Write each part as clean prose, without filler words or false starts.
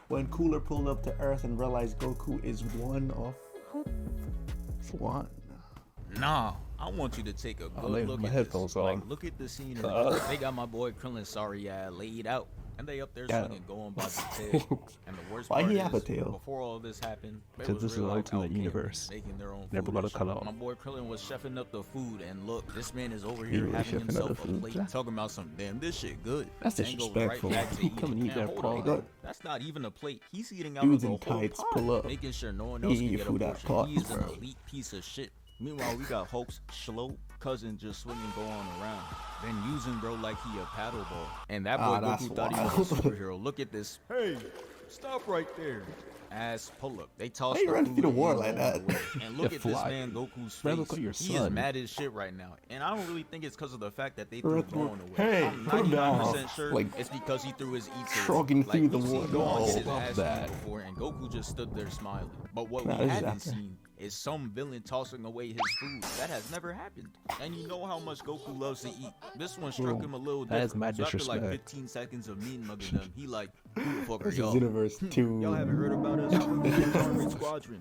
when Cooler pulled up to Earth and realized Goku is one of one. Nah, I want you to take a good look my at headphones this. on. Like, look at the scenery. They got my boy Krillin sorry laid out. And they up there swinging, going by the tail. And the worst Why part he is, have a tail? before all this happened, there Because was this is real the life ultimate out universe. making their own Never food gonna and cut shit. off. My boy Krillin was chefing up the food, and look, this man is over here really having chefing up himself the a food, plate, Jack? talking about some, damn, this shit good. That's Then goes disrespectful. Right back to Come and eat eating. that Hold plate. on, Look. that's not even a plate. He's eating out Dudes of in the whole tights pot, pull up. making sure no one He else can eating get a food out portion. pot, He is an bro. elite piece of shit. Meanwhile, we got Hulk's slow cousin just swinging, go on around, then using bro like he a paddle ball. And that boy that's Goku thought he was a wild. superhero. Look at this. Hey, stop right there. Ass pull up. They tossed Why you the run food through the and war he like going that? away. And look Yeah, at this fly. man Goku's Bro, face. look at your He is son. mad as shit right now. And I don't really think it's because of the fact that they threw Bro, going away. hey, I'm put him down. 99% sure Like, it's because he threw his eats. shrugging through the we've seen wall. Gohan get his Stop ass that. beat before, and Goku just stood there smiling. But what Nah, we this is haven't after. seen is some villain tossing away his food. That has never happened. And you know how much Goku loves to eat. This one struck him a little that is different. mad So after like disrespect. 15 seconds of mean mugging them, he like, who the fuck are This is y'all? Universe 2. Y'all haven't heard about us? We're Armored Squadron.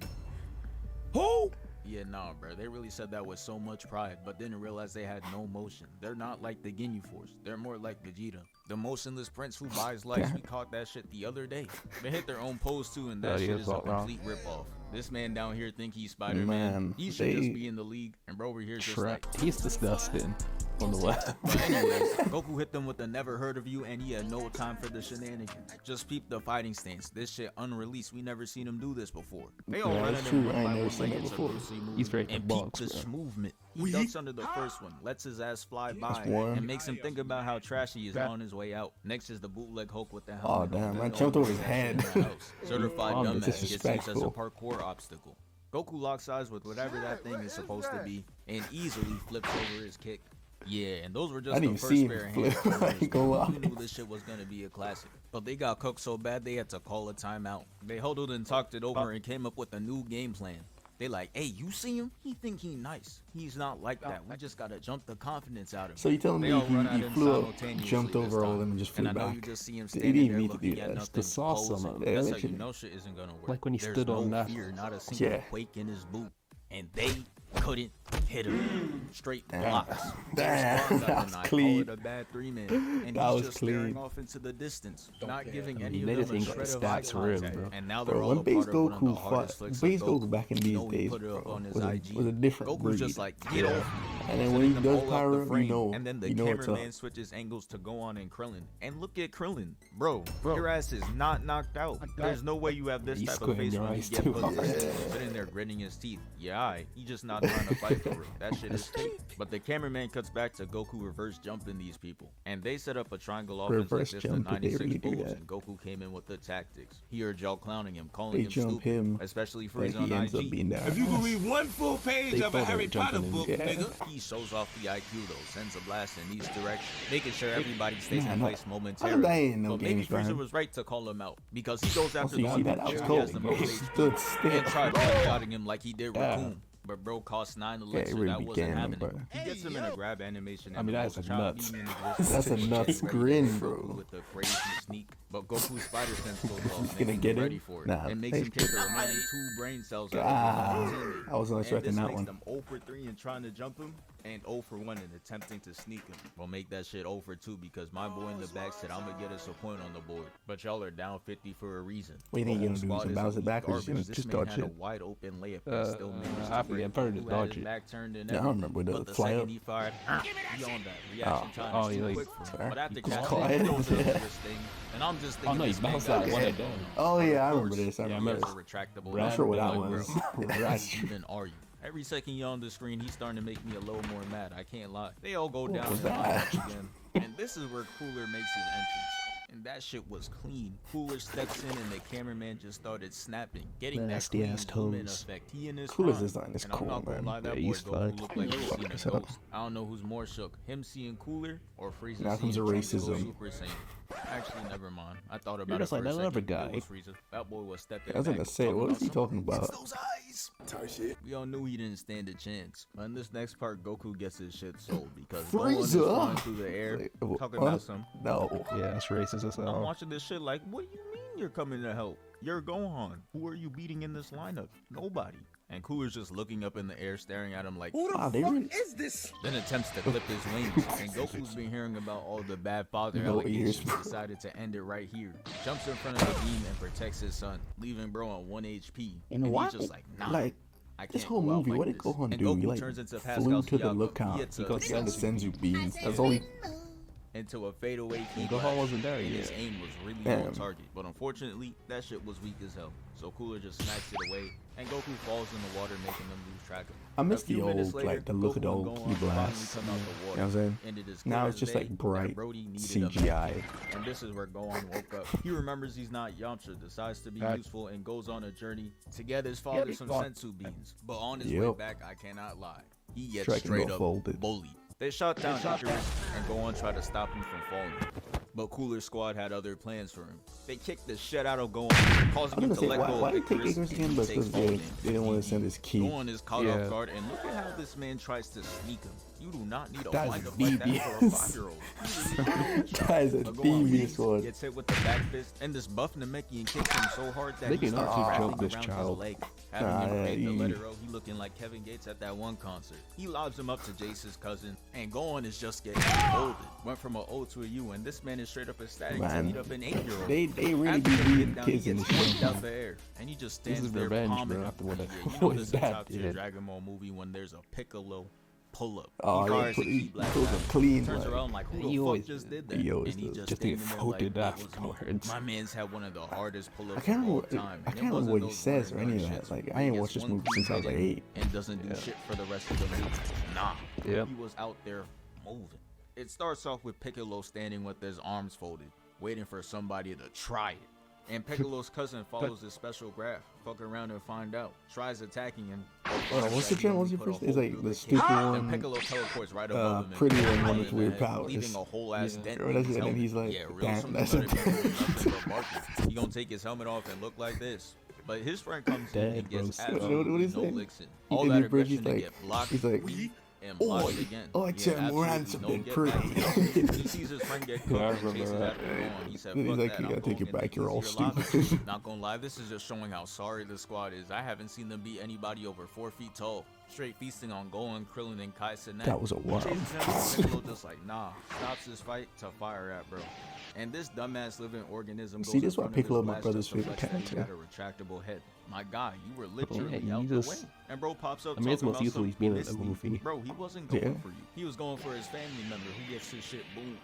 Who? Yeah, nah, bro. They really said that with so much pride, but didn't realize they had no motion. They're not like the Ginyu Force. They're more like Vegeta. The motionless prince who buys likes. We caught that shit the other day. They hit their own pose too, and that Yeah, shit he is is a all wrong. complete ripoff. This man down here think he's Spider-Man. Man, He should they- just be in the league, and bro over here just like. Shrek. He's disgusting on the left. But anyways, Goku hit them with the never heard of you, and he had no time for the shenanigans. Just peep the fighting stance. This shit unreleased. We never seen him do this before. They all Yeah, running that's him true. one I ain't by never one seen like it it's a before. Bruce Lee movie. He's straight And to peep box, this bro. movement. He ducks under the first one, lets his ass fly by, one. and makes him think about how trashy he is on his way out. Next is the bootleg Hulk with the Oh, helmet. damn, on. I Then jumped all over his that head. shit in the house. Certified Oh, dumbass gets used as a disrespectful. parkour obstacle. Goku locks eyes with whatever that thing is supposed to be, and easily flips over his kick. Yeah, and those were just I the didn't first see him pair of flip. hands. I ain't gonna lie. We knew this shit was gonna be a classic, but they got cooked so bad they had to call a timeout. They huddled and talked it over and came up with a new game plan. They like, hey, you see him? He think he nice. He's not like that. We just gotta jump the confidence out of him. So you telling They me all run he at him flew up, simultaneously jumped this over all of time. them, and just And flew I know back? you just see him He standing didn't there need to do looking at that. nothing, The sauce posing. on it. Yeah, That's that how you shit- know shit isn't gonna work. Like when he There's stood no on that. fear, not a single Yeah. quake in his boot, and they couldn't hit him. Straight Damn. blocks. Damn, that was clean. Call it a bad 3-man, and That he's was just staring clean. off into the distance, not giving any they of just them a ain't got the shred of eye stats for real, contact. bro. And now they're Bro, all when a Base part of one of the Goku hardest fought, flicks Base of Goku back in these know he days, put it up bro, on his was a, IG. was a different Goku's breed. just like, get off. And then when he Them does all out the power up, frame, you know, and then the you know what's cameraman up. switches angles to go on and Krillin. And look at Krillin, bro. Your ass is not knocked out. There's no way you have this He's type of squinting face your when you eyes get too. possessed. Sitting there gritting his teeth. Yeah, alright. He just not trying to fight for real. That shit is fake. But the cameraman cuts back to Goku reverse jumping these people, and they set up a triangle offense like Reverse this jump, to did they 96 really do Bulls, that? and Goku came in with the tactics. He heard y'all clowning him, calling They him jump stupid, him, especially but Frieza on he ends up IG. being down. If you can read one full page They of a thought they Harry were jumping Potter in. book, Yeah. nigga. He shows off the IQ though, sends a blast in each direction, making sure everybody stays Man, in no. place I momentarily. ain't in no But maybe games, Frieza man. was right to call him out, because he goes after Also, the you see one that? I who was clearly has cold. the He most HP, stood still. and tried one-shotting him like he did Yeah. Raccoon. But bro cost 9 Yeah, elixir, it really that wasn't began, happening. bro. He gets him in a grab animation. I mean, that's nuts. That's a nuts grin, bro. With the crazy sneak, but Goku's spider sense goes off, He's making gonna him get ready him? for it, Nah, and makes they- him kick the remaining 2 brain cells out Ah, of his own teammate. I wasn't expecting And this that makes one. them 0 for 3 in trying to jump him, and 0 for 1 in attempting to sneak him. We'll make that shit 0 for 2 because my boy in the back said I'm gonna get us a point on the board. But y'all are down 50 for a reason. What do you think The you're whole gonna do? squad Some is bounce it elite back or just garbage. gonna This just man dodge had a it? wide open layup and still managed I to forget, break. probably just Who had dodge his it. back turned and Yeah, I everything. remember the But the fly second up. he fired, beyond that reaction time Oh, is he too like- quick for him. Sorry. But after He was catching quiet. it, he goes into Yeah. this thing, and I'm just Oh thinking no, he this man bounced got that his one head and down. Oh yeah, I Of remember course. this. I Yeah, remember he has this. a retractable. I'm not sure what that like, was. bro, how That's deep even are you? Every second you're on the screen, he's starting to make me a little more mad. I can't lie. They all go down was and line that? up again. And this is where Cooler makes his entrance. And that shit was clean. Cooler steps in and the cameraman just started snapping, getting Nasty that ass clean zoom-in toes. effect. He in his Cooler's prime. design is And I'm cool, not gonna man. lie, that Yeah, boy he's Goku fucked. looked like he's seen a Fuck. ghost. I don't know who's more shook, him seeing Cooler or Frieza Now comes seeing the Trunks go racism. Super Saiyan. Actually, never mind. I thought about You're it just for like a that second. other It guy. was Frieza. That boy was stepping I was back, gonna say, what was he talking about? those eyes. We all knew he didn't stand a chance. But in this next part, Goku gets his shit sold because Gohan is flying Frieza! through the air, Like, talking what? about some. No. Yeah, that's racist as I'm hell. watching this shit like, what do you mean you're coming to help. You're Gohan. Who are you beating in this lineup? Nobody. And Cooler's just looking up in the air, staring at him like, Who the fuck is this? then attempts to clip his wings. And Goku's been hearing about all the bad father allegations. Decided to end it right here. Jumps in front of the beam and protects his son, leaving bro on 1 HP. And he's just like, nah. Like, I can't this whole go out movie, like what did this. Gohan And do? Goku He like turns into flew Pascal to the Siakam. lookout. He hits He a got the Senzu beams. That's all he. into a fadeaway key. Gohan wasn't there and yet. his aim was really Damn. on target. But unfortunately, that shit was weak as hell. So Cooler just smacks it away, and Goku falls in the water, making them lose track of him. I miss A few the minutes old, later, like, the look of the Goku old and Gohan key finally blast. come out the You know water, what I'm saying? and it is Now clear it's as just day like that bright Brody needed a CGI. and this is where Gohan woke up. He remembers he's not Yamcha, decides to be useful, and goes on a journey to get his father some sensu beans. But on his way back, I cannot lie, he gets Dragon straight Ball up folded. bullied. They shot down Icarus and Gohan tried to stop him from falling. But Cooler's squad had other plans for him. They kicked the shit out of Gohan, causing him I'm to gonna say, let go why of did they take Icarus, Icarus and again? he But takes because fall they in. didn't want to send his key. Gohan is caught off guard, and look at how this man tries to sneak him. You do not need a That's wind up like that for a devious. 5-year-old. That is a But Gohan devious one. gets hit with the back fist, and this buff Namekian kicks him so hard that They he can starts actually wrapping choke this around child. his leg. Having Nah, him create the you- letter O, he looking like Kevin Gates at that one concert. He lobs him up to Jace's cousin, and Gohan is just getting folded. Went from an O to a U, and this man is straight up ecstatic to Man, beat up an 8-year-old. they really After be they beating get down, kids he in gets the whipped show. out the air, and he just This stands is there revenge, palming bro, him. after what Yeah, I- you know what this is is a that, top tier dude? Dragon Ball movie when there's a Piccolo pull-up. Oh, He yeah, fires a he key blast pulls at a him. clean, Turns like- around like, who He the fuck always just does. did that? He always And he does. just Just standing get there folded like, "That was me." afterwards. My man's had one of the hardest I pull-ups can't of all remember. time. I and it can't remember wasn't what he those says or running any of gun that. shits Like, where I he ain't gets watched this one movie clean since I was hit like in 8. and doesn't do Yeah. shit for the rest of the movie. Nah. Yep. He was out there moving. It starts off with Piccolo standing with his arms folded, waiting for somebody to try it. And Piccolo's cousin follows his special graph. Fuck around and find out. Tries attacking him. What's the channel? What's your first? It's like the stupid Then one. Piccolo teleports right above him. and Pretty hits one, him one in with the weird head, powers. leaving a whole ass dent Or in that's his it, and helmet. he's like, yeah, real damn, soon that's better a be doing dent. nothing but barking. He gonna take his helmet off and look like this. But his friend comes in Dead, and gets bro. absolutely What he no say? licks in. He All did that the bridge, aggression he's to like- get blocked. he's like, and blocked "Oi, again. I like to more absolutely handsome no than get pretty." back. He sees his friend get cooked Yeah, I and chases remember after him on. He said, He's "Fuck like, that, "You I'm gotta take it going back, into you're all easier lobby." stupid. Not gonna lie, this is just showing how sorry the squad is. I haven't seen them beat anybody over 4 feet tall. Straight feasting on Gohan, Krillin, and Kai Cenat. That was a wild. Chases him, and Piccolo just like, nah, stops his fight to fire at bro. And this dumbass living organism goes See, this in is why front of his Piccolo my blast brother's just to favorite flex that he character. got a retractable head. My guy, you were literally yeah, out he the just- way. And bro pops up I mean, it's talking most about useful some he's been in a Misty. movie. Bro, he wasn't going Yeah. for you. He was going for his family member who gets his shit boom.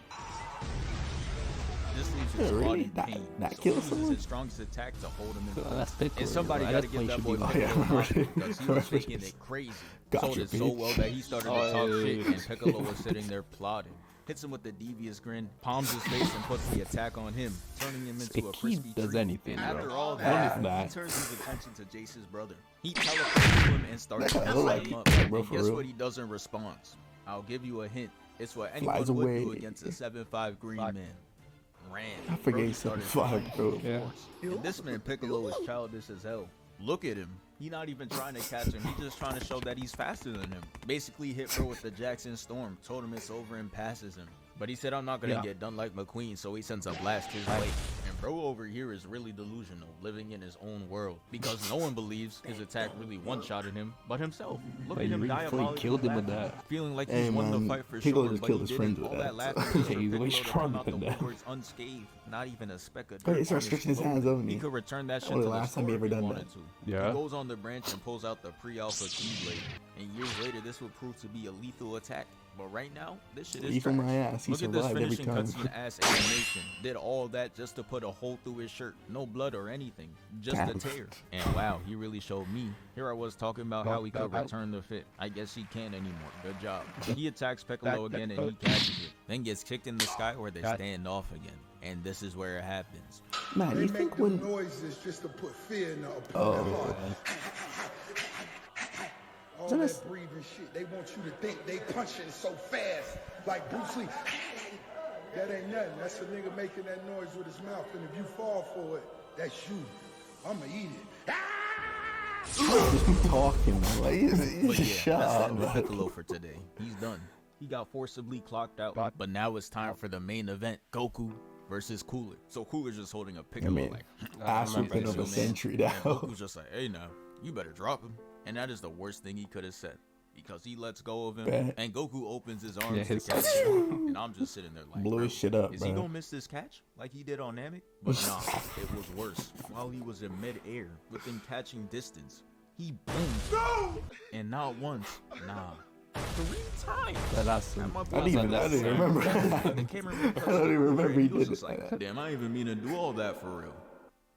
This leaves Yeah, his squad really? in That- pain. that So kills he uses someone? his strongest attack to hold him in Oh, place. that's Piccolo, And somebody bro. got to That's give why that he boy should be Oh, yeah, Piccolo remember props that. because he was taking it crazy. Gotcha, Sold it so bitch. well that he started to Oh, talk yeah, shit, yeah. and Piccolo was sitting there plotting. Hits him with the devious grin, palms his face, and puts the attack on him, turning him into a If he crispy does treat. anything, And bro. after all What that, is he that? turns his attention to Jace's brother. He teleports to him and starts That guy messing look him like up. it, bro, And for guess real. what he does in response? I'll give you a hint. It's what anyone Flies would away. do against a 7'5" green man. Ran. I forget Bro, he's started 7'5", bro. flying. Yeah. And this man Piccolo is childish as hell. Look at him. He not even trying to catch him. He's just trying to show that he's faster than him. Basically hit bro with the Jackson Storm. Told him it's over and passes him. But he said, I'm not going to get done like McQueen, so he sends a blast his way. And bro over here is really delusional, living in his own world. Because no one believes his attack really one-shotted him, but himself. Look Like, at you him really diabolically killed him with laughing, that. feeling like Hey, he's won man, the fight for Piccolo sure, just but killed he his didn't. friends with All that, that so- laughing was for Yeah, he's way Piccolo to come stronger out the than that. woodworks unscathed, not even a speck of But dirt he starts on his stretching his clothes. hands over He me. could return that shit Only to the last time he store ever if he done wanted that. to. Yeah. He goes on the branch and pulls out the pre-alpha Keyblade. And years later, this would prove to be a lethal attack. But right now, this shit is Even trash. my ass, he Look at this survived every finishing time. cutscene ass animation. Did all that just to put a hole through his shirt. No blood or anything. Just a Damn. tear. And wow, he really showed me. Here I was talking about how he could return the fit. I guess he can't anymore. Good job. He attacks Piccolo again and he catches it. Then gets kicked in the sky where they stand off again. And this is where it happens. Man, They you make think them when... noises just to put fear in the opponent's Oh. heart. All Isn't that this- breathing shit. They want you to think they punching so fast, like Bruce Lee. That ain't nothing. That's a nigga making that noise with his mouth. And if you fall for it, that's you. I'ma eat it. Just talking, man. Like, he's But just yeah, shut that's the up, end of man. Piccolo for today. He's done. He got forcibly clocked out. But now it's time for the main event. Goku versus Cooler. So Cooler's just holding a I Piccolo mean, like, ass whooping of a century now. and Goku's just like, hey now, you better drop him. And that is the worst thing he could have said. Because he lets go of him, Bet. and Goku opens his arms Yeah, to catch him. And I'm just sitting there like, Blew bro, his shit up, is he bro. gonna miss this catch like he did on Namek? But nah, it was worse. While he was in mid-air, within catching distance, he boomed. And not once, nah, 3 times. That's And my I boy didn't was even like, remember. the cameraman I don't even remember he was did just it like, like that. damn, I didn't even mean to do all that for real.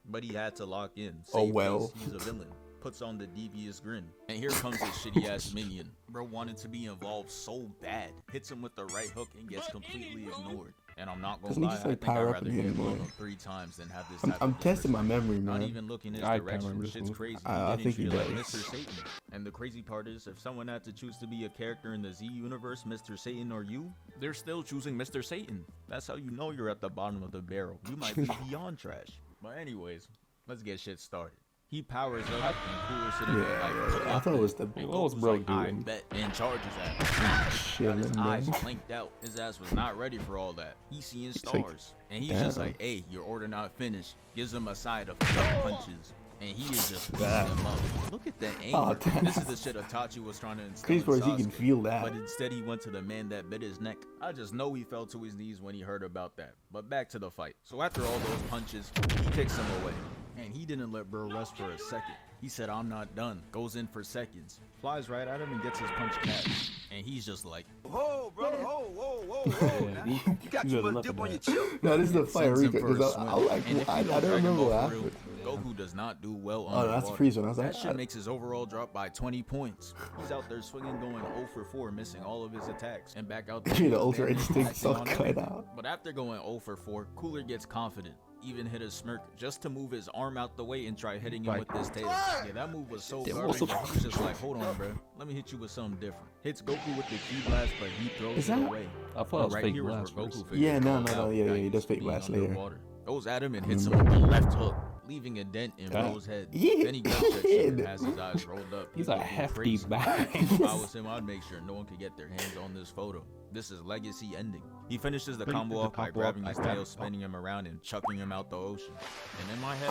But he had to lock in. Oh, Save well. face, he's a villain. Puts on the devious grin. And here comes his shitty ass minion. Bro wanted to be involved so bad. Hits him with the right hook and gets completely ignored. And I'm not gonna Doesn't he lie, just, I like, think I'd power up rather in the get end, blown boy? up 3 times than have this I'm happen. testing my memory, Not man. even looking his I can't direction. remember this Shit's move. crazy. I He think getting he treated like does. Mr. Satan. And the crazy part is, if someone had to choose to be a character in the Z universe, Mr. Satan or you, they're still choosing Mr. Satan. That's how you know you're at the bottom of the barrel. You might be beyond trash. But anyways, let's get shit started. He powers up and Cooler sitting there like, I thought it was the and What was Goku's bro like, I doing? bet, and charges at him. chilling, His man. eyes blinked out. His ass was not ready for all that. He's seeing like, stars. And he's just damn. like, hey, your order not finished. Gives him a side of punches. And he is just beating him up. Look at the anger. Oh, damn. This is the shit Itachi was trying to instill Crazy in part is he can Sasuke. feel that. But instead he went to the man that bit his neck. I just know he fell to his knees when he heard about that. But back to the fight. So after all those punches, he kicks him away. And he didn't let bro rest for a second. He said, I'm not done. Goes in for seconds. Flies right at him and gets his punch catch. And he's just like, Whoa, brother, whoa. Yeah, Now, he- you got he your doesn't little look dip at on your that. chip. No, this is the fight sends him Rico. for a Because swim. I like, And if I you know don't Dragon remember Ball what for real, happened. Goku does not do well Oh, on that's the the water. freeze one. I was like, That shit makes his overall drop by 20 points. He's out there swinging, going 0 for 4, missing all of his attacks, and back out there. the he's Ultra damn near Instinct acting so on cut everything. out. But after going 0 for 4, Cooler gets confident. Even hit a smirk just to move his arm out the way and try hitting him with his tail. Yeah, that move was so garbage. He was just like, hold on, bro. Let me hit you with something different. Hits Goku with the ki blast, but he throws Is it that- away. I thought it was right fake here is where blast Goku first. figures Yeah, it no, all no, no, out. yeah, Now he he does fake being blast later. underwater. Goes at him and hits him with the left hook, leaving a dent in That- Bro's head. Yeah, Then he gut checks him and yeah. has his eyes rolled up. He's He's a looking hefty crazy. bag. If I was him, I'd make sure no one could get their hands on this photo. This is legacy ending. He finishes the combo off by grabbing his tail, spinning him around, and chucking him out the ocean. And in my head,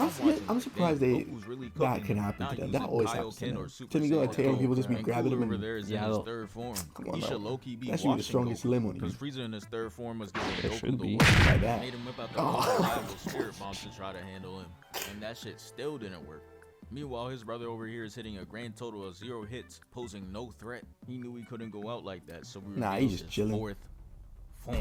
I'm surprised Goku's really that cooking, can happen not to them. using That always happens to Kaioken them. or Super Timmy go like Saiyan Taylor, Goku. people just be And grabbing Cooler him over and there is Yeah, in his though. third form. Come on He now. should low-key be That should be the watching strongest Goku, limb on because you. Frieza in his third form was giving It Goku should the be. work. Like that. Made him whip out the Oh. most reliable spirit bomb to try to handle him. And that shit still didn't work. Meanwhile, his brother over here is hitting a grand total of 0 hits, posing no threat. He knew he couldn't go out like that, so we Nah, he's just his chilling. 4th form.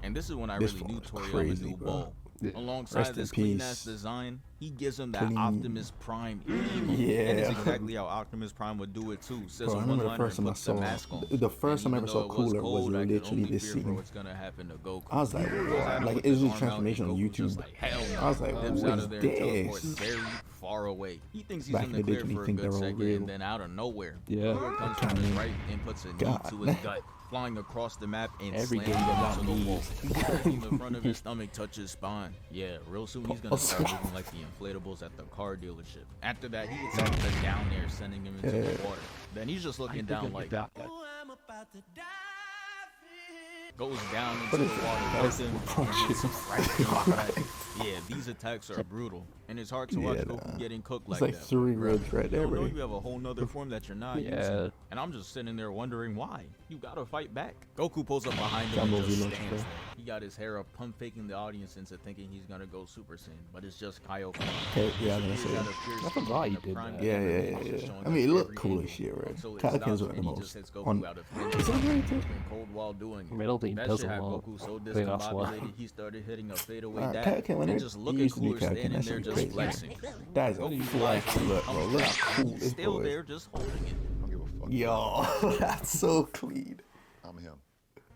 And this is when I This really form knew is Toriyama crazy, knew bro. ball. Yeah. Alongside Rest in this clean ass peace. design, he gives him that Clean. Optimus Prime emo. Yeah. And it's exactly how Optimus Prime would do it too. Says Bro, I a remember the one-liner first and time I puts the saw mask on. the first And time I ever even saw though it Cooler was cold, I could literally only this fear for scene. what's gonna happen to Goku. I was like, Goes at what? him Like, with it was his this arm transformation out, on and Goku's just YouTube. like, hell no. I was like, Dips what out is of there and teleports this? very far away. He thinks he's Back in in the the day, clear didn't for a think they good were second, real. and then out of nowhere, Yeah. Cooler comes from his right and puts a knee God. to his gut, flying across the map and Every slamming game him got into the wall. knees. Making the front of his stomach touch his spine. Yeah, real soon he's gonna start moving like the inflatables at the car dealership. After that, he gets out of the down air, sending him into the water. Then he's just looking down like, goes down into the water with him. and hits him right in the back. Yeah, these attacks are brutal, and it's hard to watch Yeah, Goku nah. getting cooked It's like like that. 3 Bro, ribs right you there, don't know bro. you have a whole nother form that you're not Yeah. using. And I'm just sitting there wondering why. You gotta fight back. Goku pulls up behind him Jumbo and just Velox, stands bro. there. He got his hair up, pump faking the audience into thinking he's gonna go Super Saiyan, but it's just Kaioken. Okay, yeah, I'm gonna say. I forgot he did that. Yeah. I mean, it looked cool as shit, right? Kaioken's one of the most on. Is that right there? Cold while doing it. I don't think That he does shit a had lot. Goku so I think that's why. discombobulated, he started hitting a fadeaway Nah, dash. Kaioken, when And it just you looking used to be Cooler Kaioken, standing that there shit be just crazy. flexing. That is a Goku flex flies look, bro. Look how cool He's this still boy there is. just holding it. Yo, that's so clean. I'm him.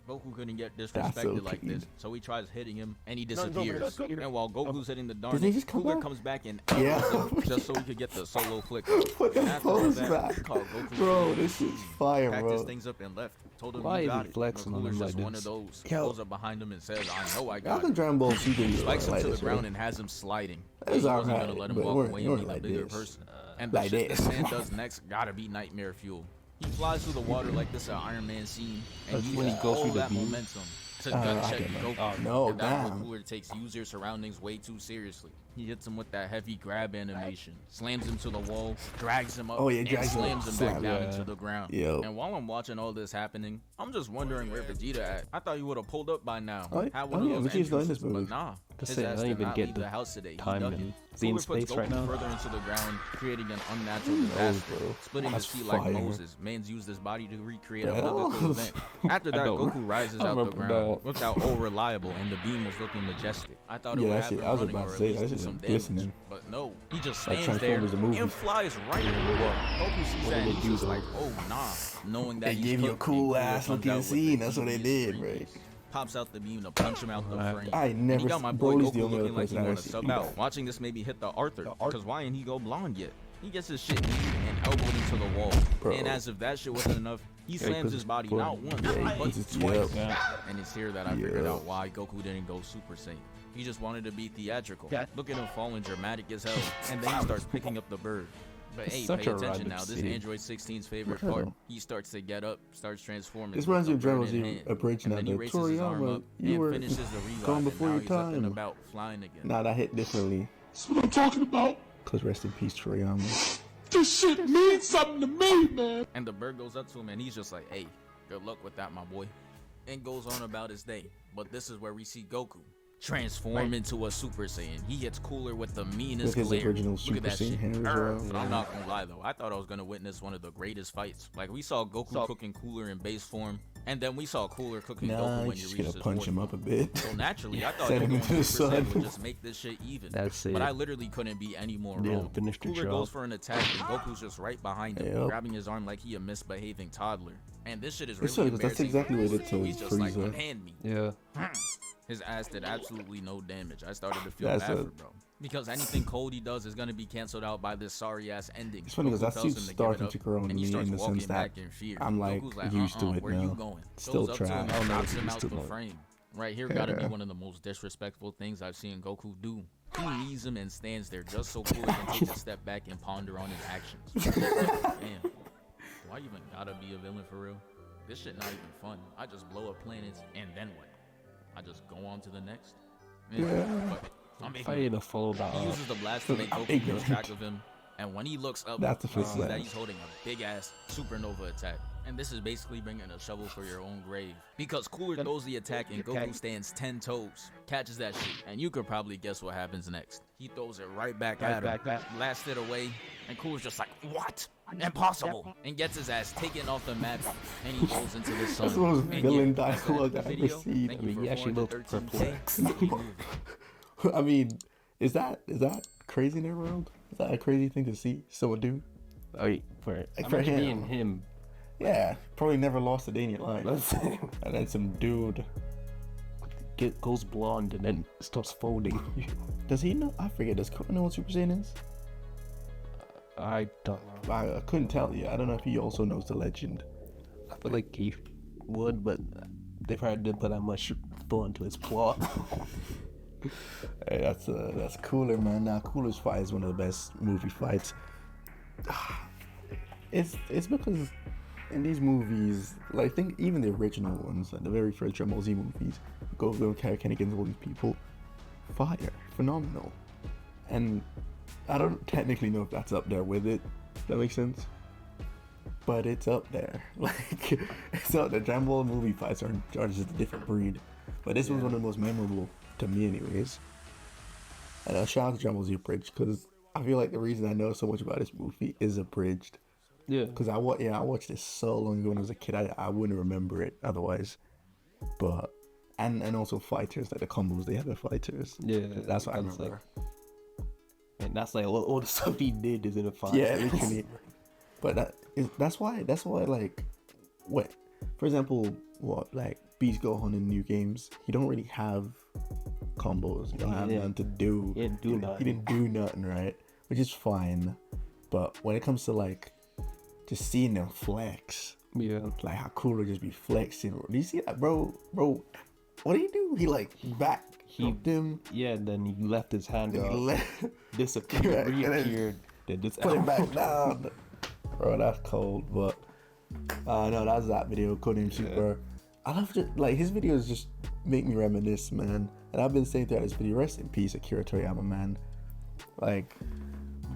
Goku couldn't get That's disrespected so like clean. this, so he tries hitting him, and he disappears. And while Goku's hitting the darn, Does he just come Cooler back? comes back and Yeah. elbows him just so he could get the solo flick. Put the And after all pose that, back. he called Goku Bro, shit. this is fire, Packed bro. his things up and left. Told him Why you is he got it. flexing But on him Cooler's like just one this? of those. Yo. Goes up behind him and says, I know I How got can it. Dragon Ball Super be Spikes him like to the this, ground bro? and has him sliding. That is He wasn't alright, gonna let him but walk we're- away we're and be the like bigger this. person. And the Like shit this. this man does next gotta be nightmare fuel. He flies through the water like this an Iron Man scene, and That's uses when he goes all through the that beam. momentum to gun I check don't know. Goku. Oh, no, and that damn. Cooler takes user surroundings way too seriously. He hits him with that heavy grab animation, slams him to the wall, drags him up, Oh, yeah, and drags him slams up. him back Slap, down yeah. into the ground. Yo. And while I'm watching all this happening, I'm just wondering where Vegeta at. I thought he would have pulled up by now. Oh, Had yeah, one of those Vegeta's not in this entrances, but movie. nah. Just His saying, I ass don't did even not get leave the the house today. He time ducked it. and seeing Cooler puts space right Goku now. further into the ground, creating an unnatural disaster. bro. Splitting his That's feet like fire. Moses. Man's used his body to recreate a Bro. biblical event. After that, I don't- Goku rises I out the remember ground. that. Looked out all reliable, and the beam was looking majestic. I thought it Yeah, would that have shit- him I was running about or to at say, least that do shit some is damage. glistening. But no, he just Like stands there Transformers the movie. and flies right into the wall. Goku sees that and they he's do, just though? like, oh nah, knowing that They he's gave you a cooked, cool and Cooler ass comes looking out with scene. the That's what they devious did, green right? beast. Pops out the beam to punch him out the frame. I And never he got my boy Broly's the Goku only other looking like he person I want ever to see sub do out. that. Watching this made me hit the Arthur, because why ain't he go blonde yet? He gets his shit kneed and elbowed into the wall. Bro. And as if that shit wasn't enough, he he slams puts his his body foot- not once, Yeah, he but puts his- twice. yeah. And it's here that I figured Yeah. out why Goku didn't go Super Saiyan. He just wanted to be theatrical. Yeah. Look at him falling dramatic as hell, and then he starts picking up the bird. But It's hey, such pay a attention random now. This scene. Android 16's favorite Bro. part. He starts to get up, starts transforming. This with reminds me the of Dragon bird Ball in Z hand, abridged and now. then he The raises his arm Toriyama, up you and were finishes the revive, gone and before now your he's up and time. about flying again. Nah, that hit differently. That's what I'm talking about. Cause rest in peace, Toriyama. This shit means something to me, man. And the bird goes up to him and he's just like, hey, good luck with that, my boy. And goes on about his day. But this is where we see Goku transform into a Super Saiyan. He gets cooler with the meanest With his glare. original Look at Super that Saiyan shit. hair as But well. I'm not gonna lie though, I thought I was gonna witness one of the greatest fights. Like we saw Goku cooking Cooler in base form, and then we saw Cooler cooking Nah, Goku you when he just reached gotta his punch him fourth up a form. bit. So naturally, I thought Send him Goku into and the Super Saiyan sun. would just make this shit even. That's it. But I literally couldn't be any more Yeah, wrong. finish the Cooler job. goes for an attack and Goku's just right behind him, Yep. grabbing his arm like he a misbehaving toddler. And this shit is It's really funny, 'cause that's embarrassing. exactly what it So did he's to just like, Frieza. unhand me. Yeah. His ass did absolutely no damage. I started to feel That's bad a- for bro. Because anything cold he does is gonna be canceled out by this sorry ass ending. It's funny 'cause Goku that tells seems him to give starting it up, to grow on and he me starts in the walking sense that back in fear. I'm, like, Goku's used to it where you now. going? Still Goes up to him try. and I knocks him used out to the it. frame. Right here gotta be Yeah. one of the most disrespectful things I've seen Goku do. He knees him and stands there just so Cooler can take a step back and ponder on his actions. Damn. Do I even gotta be a villain for real? This shit not even fun. I just blow up planets and then what? I just go on to the next? But I'm If I ignorant. didn't follow that He up, uses the blast to make I'm Goku lose ignorant. track of him, and when he looks up, That's the he first sees that blast. he's holding a big ass supernova attack. And this is basically bringing a shovel for your own grave. Because Cooler throws the attack and Goku stands 10 toes, catches that shit, and you could probably guess what happens next. He throws it right back at him, blasts it away, and Cooler's just like, what? Impossible! And gets his ass taken off the map, and he goes into the sun. That's the most And villain yeah, that's dialogue the I've ever video. seen. Thank I you mean, for he actually looked 413K. perplexed. I mean, is that crazy in their world? Is that a crazy thing to see someone do? For him. being him, Yeah, probably never lost a day in your life. that's And then some dude. goes blonde and then starts folding. Does he know? I forget. Does Cody know what Super Saiyan is? I don't know. I couldn't tell you. I don't know if he also knows the legend. I feel like he would, but they probably didn't put that much thought into his plot. Hey, that's Cooler, man. Now Cooler's fight is one of the best movie fights. It's because in these movies, like I think even the original ones, like the very first Dragon Ball Z movies, Goku and Kaioken against all these people, fire, phenomenal. And I don't technically know if that's up there with it. If that makes sense. But it's up there. Like it's up there. Dragon Ball movie fights are just a different breed. But this was one of the most memorable to me, anyways. And shout out to Dragon Ball Z Abridged because I feel like the reason I know so much about this movie is Abridged. Yeah. Because I watched this so long ago when I was a kid. I wouldn't remember it otherwise. But and also fighters, like the combos they have the fighters. Yeah. That's what I that's remember. And that's like all the stuff he did is in the fight. Yeah, literally. But that's why like what, for example, what like Beast Gohan in new games, he don't really have combos. He don't have nothing to do. He didn't do nothing. He didn't do nothing, right? Which is fine. But when it comes to like just seeing them flex, Yeah. like how Cooler just be flexing. Do you see that, bro? Bro, what did he do? He like back hooked him. Yeah, and then he left his hand He up, left, disappeared, and then reappeared, then just put it back down. Bro, that's cold. But no, that's that video. CodeNameSuper. I love just like his videos. Just make me reminisce, man. And I've been saying throughout this video, rest in peace, Akira Toriyama, man. Like,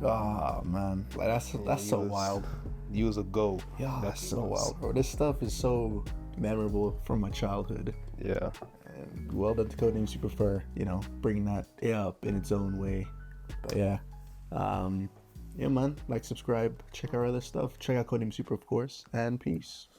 man, like that's so wild. You was a go. Yeah, that's so wild, bro. This stuff is so memorable from my childhood. Yeah. And well done to CodeNameSuper for, bringing that up in its own way. But yeah, yeah, man. Like, subscribe, check our other stuff. Check out CodeNameSuper, of course, and peace.